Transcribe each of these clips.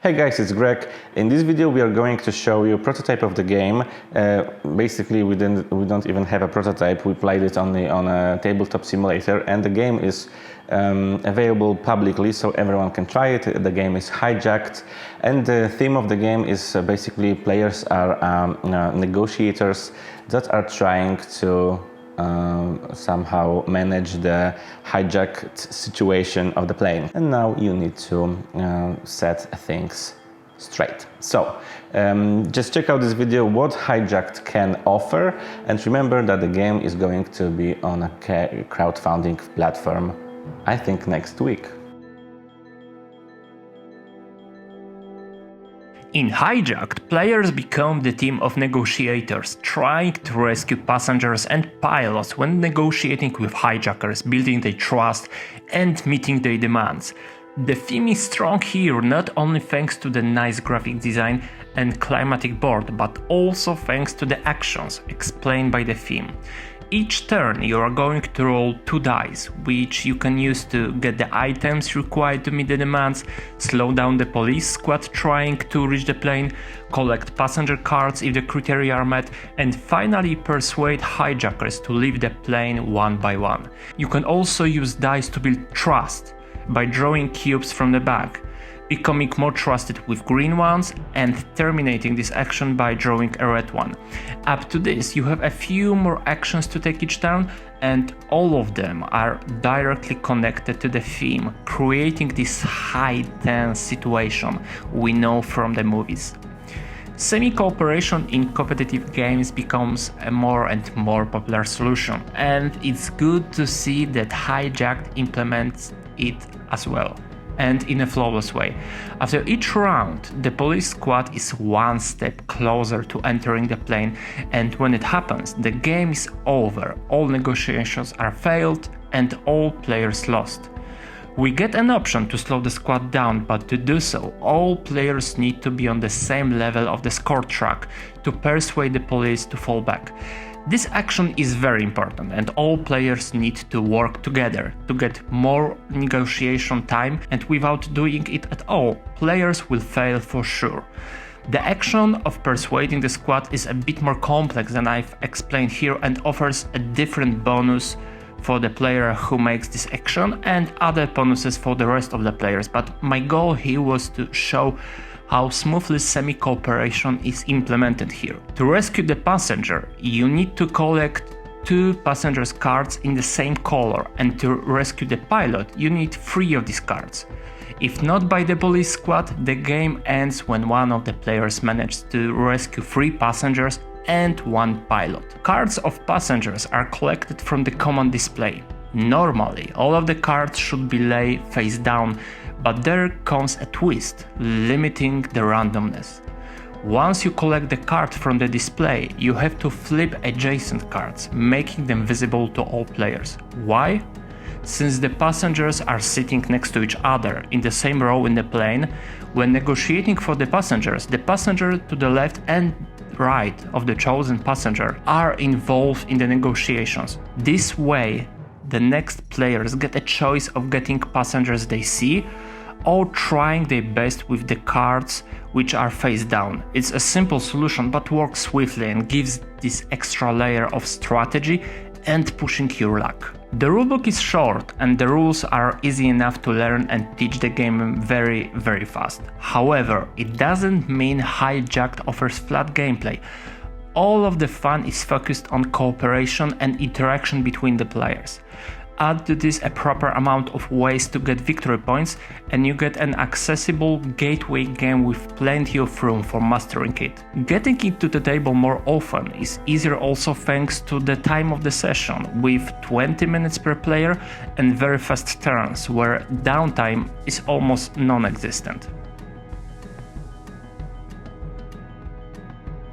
Hey guys, it's Greg. In this video we are going to show you a prototype of the game. Basically we don't even have a prototype. We played it only on a tabletop simulator, and the game is available publicly so everyone can try it. The game is Hijacked, and the theme of the game is basically players are negotiators that are trying to somehow manage the hijacked situation of the plane. And now you need to set things straight. So just check out this video what Hijacked can offer, and remember that the game is going to be on a crowdfunding platform, I think next week. In Hijacked, players become the team of negotiators, trying to rescue passengers and pilots when negotiating with hijackers, building their trust and meeting their demands. The theme is strong here, not only thanks to the nice graphic design and climatic board, but also thanks to the actions explained by the theme. Each turn you are going to roll 2 dice, which you can use to get the items required to meet the demands, slow down the police squad trying to reach the plane, collect passenger cards if the criteria are met, and finally persuade hijackers to leave the plane one by one. You can also use dice to build trust by drawing cubes from the bag, becoming more trusted with green ones, and terminating this action by drawing a red one. Up to this, you have a few more actions to take each turn, and all of them are directly connected to the theme, creating this high tense situation we know from the movies. Semi-cooperation in competitive games becomes a more and more popular solution, and it's good to see that Hijacked implements it as well, and in a flawless way. After each round, the police squad is one step closer to entering the plane, and when it happens, the game is over, all negotiations are failed, and all players lost. We get an option to slow the squad down, but to do so, all players need to be on the same level of the score track to persuade the police to fall back. This action is very important, and all players need to work together to get more negotiation time, and without doing it at all, players will fail for sure. The action of persuading the squad is a bit more complex than I've explained here, and offers a different bonus for the player who makes this action and other bonuses for the rest of the players, but my goal here was to show how smoothly semi-cooperation is implemented here. To rescue the passenger, you need to collect 2 passengers' cards in the same color, and to rescue the pilot, you need 3 of these cards. If not by the police squad, the game ends when one of the players manages to rescue 3 passengers and 1 pilot. Cards of passengers are collected from the command display. Normally, all of the cards should be laid face down, but there comes a twist, limiting the randomness. Once you collect the card from the display, you have to flip adjacent cards, making them visible to all players. Why? Since the passengers are sitting next to each other in the same row in the plane, when negotiating for the passengers, the passenger to the left and right of the chosen passenger are involved in the negotiations. This way, the next players get a choice of getting passengers they see, or trying their best with the cards which are face down. It's a simple solution but works swiftly and gives this extra layer of strategy and pushing your luck. The rulebook is short and the rules are easy enough to learn and teach the game very fast. However, it doesn't mean Hijacked offers flat gameplay. All of the fun is focused on cooperation and interaction between the players. Add to this a proper amount of ways to get victory points, and you get an accessible gateway game with plenty of room for mastering it. Getting it to the table more often is easier also thanks to the time of the session, with 20 minutes per player and very fast turns, where downtime is almost non-existent.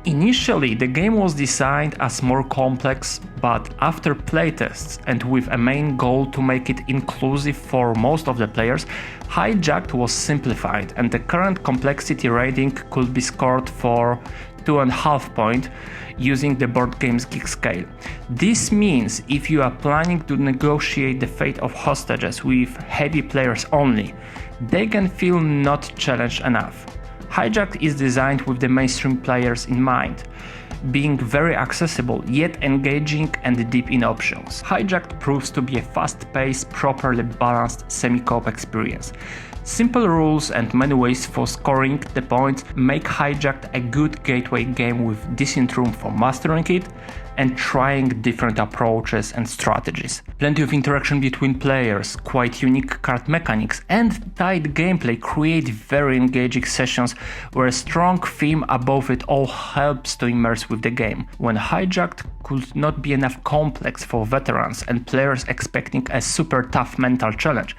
Initially, the game was designed as more complex, but after playtests and with a main goal to make it inclusive for most of the players, Hijacked was simplified, and the current complexity rating could be scored for 2.5 points using the Board Games Geek scale. This means if you are planning to negotiate the fate of hostages with heavy players only, they can feel not challenged enough. Hijacked is designed with the mainstream players in mind, being very accessible yet engaging and deep in options. Hijacked proves to be a fast-paced, properly balanced semi-co-op experience. Simple rules and many ways for scoring the points make Hijacked a good gateway game with decent room for mastering it and trying different approaches and strategies. Plenty of interaction between players, quite unique card mechanics and tight gameplay create very engaging sessions where a strong theme above it all helps to immerse with the game. When Hijacked could not be enough complex for veterans and players expecting a super tough mental challenge,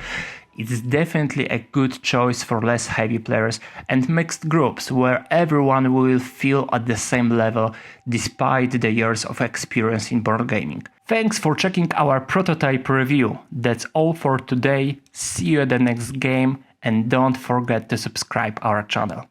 it is definitely a good choice for less heavy players and mixed groups where everyone will feel at the same level despite the years of experience in board gaming. Thanks for checking our prototype review. That's all for today. See you at the next game and don't forget to subscribe our channel.